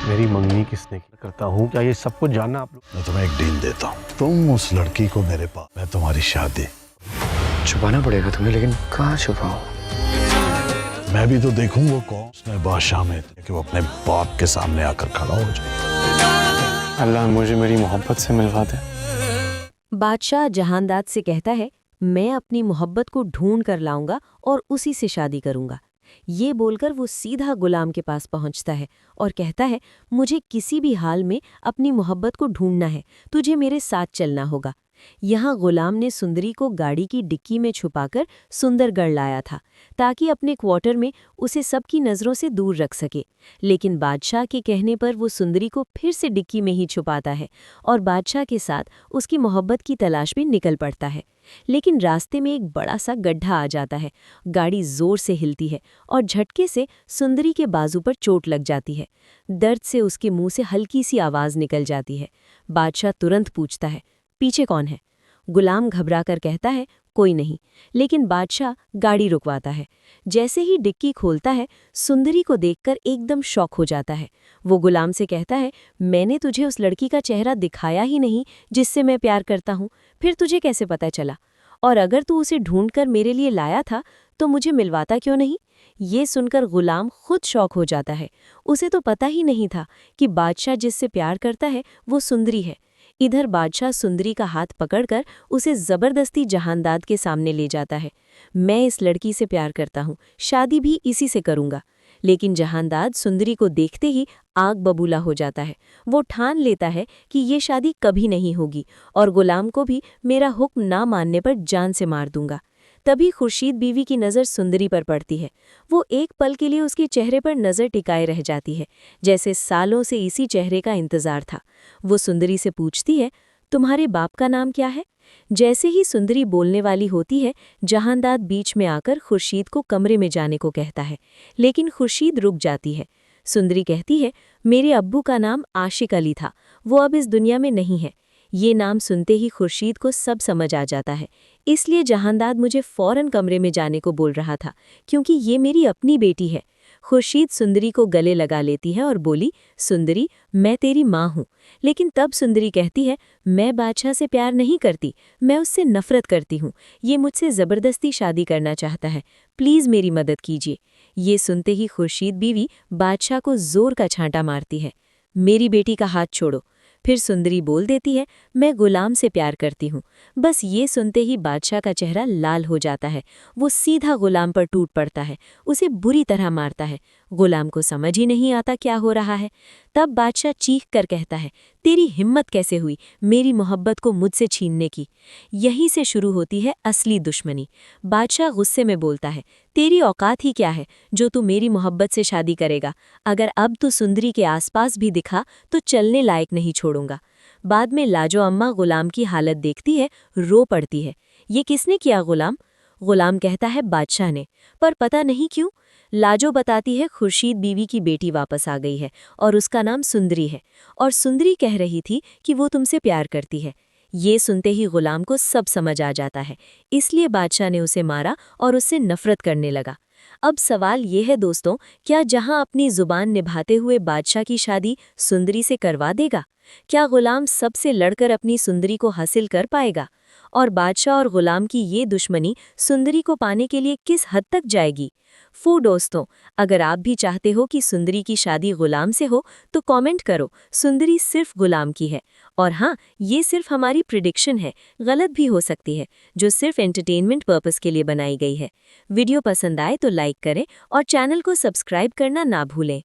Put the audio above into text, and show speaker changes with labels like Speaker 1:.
Speaker 1: मेरी मंगनी किसने की करता हूँ, क्या ये सब कुछ जानना आप लोग?
Speaker 2: मैं तुम्हें एक डील देता हूँ, तुम उस लड़की को मेरे पास, मैं तुम्हारी शादी।
Speaker 3: छुपाना पड़ेगा तुम्हें, लेकिन कहाँ छुपाऊं?
Speaker 2: मैं भी तो देखूं वो कौन उसमें बादशाह में थे कि वो अपने बाप के सामने आकर खड़ा हो जाए।
Speaker 3: अल्लाह मुझे मेरी मोहब्बत से मिलवा दे।
Speaker 4: बादशाह जहांदाद से कहता है, मैं अपनी मोहब्बत को ढूंढ कर लाऊंगा और उसी से शादी करूंगा। ये बोलकर वो सीधा गुलाम के पास पहुंचता है और कहता है, मुझे किसी भी हाल में अपनी मोहब्बत को ढूंढना है, तुझे मेरे साथ चलना होगा। यहाँ गुलाम ने सुंदरी को गाड़ी की डिक्की में छुपाकर सुंदरगढ़ लाया था ताकि अपने क्वार्टर में उसे सबकी नज़रों से दूर रख सके। लेकिन बादशाह के कहने पर वो सुंदरी को फिर से डिक्की में ही छुपाता है और बादशाह के साथ उसकी मोहब्बत की तलाश में निकल पड़ता है। लेकिन रास्ते में एक बड़ा सा गड्ढा आ जाता है। गाड़ी जोर से हिलती है और झटके से सुंदरी के बाजू पर चोट लग जाती है। दर्द से उसके मुंह से हल्की सी आवाज़ निकल जाती है। बादशाह तुरंत पूछता है, पीछे कौन है? गुलाम घबराकर कहता है, कोई नहीं। लेकिन बादशाह गाड़ी रुकवाता है। जैसे ही डिक्की खोलता है, सुंदरी को देखकर एकदम शॉक हो जाता है। वो गुलाम से कहता है, मैंने तुझे उस लड़की का चेहरा दिखाया ही नहीं जिससे मैं प्यार करता हूँ, फिर तुझे कैसे पता चला? और अगर तू उसे ढूंढकर मेरे लिए लाया था तो मुझे मिलवाता क्यों नहीं? ये सुनकर गुलाम खुद शॉक हो जाता है। उसे तो पता ही नहीं था कि बादशाह जिससे प्यार करता है वो सुंदरी है। इधर बादशाह सुंदरी का हाथ पकड़कर उसे जबरदस्ती जहांदाद के सामने ले जाता है। मैं इस लड़की से प्यार करता हूँ, शादी भी इसी से करूँगा। लेकिन जहांदाद सुंदरी को देखते ही आग बबूला हो जाता है। वो ठान लेता है कि ये शादी कभी नहीं होगी और गुलाम को भी मेरा हुक्म ना मानने पर जान से मार दूंगा। तभी खुर्शीद बीवी की नज़र सुंदरी पर पड़ती है। वो एक पल के लिए उसके चेहरे पर नज़र टिकाए रह जाती है, जैसे सालों से इसी चेहरे का इंतज़ार था। वो सुंदरी से पूछती है, तुम्हारे बाप का नाम क्या है? जैसे ही सुंदरी बोलने वाली होती है, जहांदाद बीच में आकर खुर्शीद को कमरे में जाने को कहता है, लेकिन खुर्शीद रुक जाती है। सुंदरी कहती है, मेरे अब्बू का नाम आशिक अली था, वो अब इस दुनिया में नहीं है। ये नाम सुनते ही खुर्शीद को सब समझ आ जाता है। इसलिए जहांदाद मुझे फ़ौरन कमरे में जाने को बोल रहा था, क्योंकि ये मेरी अपनी बेटी है। खुर्शीद सुंदरी को गले लगा लेती है और बोली, सुंदरी, मैं तेरी माँ हूँ। लेकिन तब सुंदरी कहती है, मैं बादशाह से प्यार नहीं करती, मैं उससे नफ़रत करती हूँ। ये मुझसे ज़बरदस्ती शादी करना चाहता है, प्लीज़ मेरी मदद कीजिए। ये सुनते ही खुर्शीद बीवी बादशाह को ज़ोर का छांटा मारती है, मेरी बेटी का हाथ छोड़ो। फिर सुंदरी बोल देती है, मैं गुलाम से प्यार करती हूँ। बस ये सुनते ही बादशाह का चेहरा लाल हो जाता है। वो सीधा गुलाम पर टूट पड़ता है, उसे बुरी तरह मारता है। गुलाम को समझ ही नहीं आता क्या हो रहा है। तब बादशाह चीख कर कहता है, तेरी हिम्मत कैसे हुई मेरी मोहब्बत को मुझसे छीनने की? यहीं से शुरू होती है असली दुश्मनी। बादशाह गुस्से में बोलता है, तेरी औकात ही क्या है जो तू मेरी मोहब्बत से शादी करेगा? अगर अब तू सुंदरी के आसपास भी दिखा तो चलने लायक नहीं छोड़ूंगा। बाद में लाजो अम्मा गुलाम की हालत देखती है, रो पड़ती है। ये किसने किया गुलाम? गुलाम कहता है, बादशाह ने, पर पता नहीं क्यों। लाजो बताती है, खुर्शीद बीवी की बेटी वापस आ गई है और उसका नाम सुंदरी है, और सुंदरी कह रही थी कि वो तुमसे प्यार करती है। ये सुनते ही गुलाम को सब समझ आ जाता है, इसलिए बादशाह ने उसे मारा और उससे नफरत करने लगा। अब सवाल ये है दोस्तों, क्या जहां अपनी जुबान निभाते हुए बादशाह की शादी सुंदरी से करवा देगा? क्या गुलाम सबसे लड़कर अपनी सुंदरी को हासिल कर पाएगा? और बादशाह और गुलाम की ये दुश्मनी सुंदरी को पाने के लिए किस हद तक जाएगी? दोस्तों, अगर आप भी चाहते हो कि सुंदरी की शादी गुलाम से हो तो कमेंट करो, सुंदरी सिर्फ गुलाम की है। और हाँ, ये सिर्फ हमारी प्रिडिक्शन है, गलत भी हो सकती है, जो सिर्फ एंटरटेनमेंट पर्पस के लिए बनाई गई है। वीडियो पसंद आए तो लाइक करें और चैनल को सब्सक्राइब करना ना भूलें।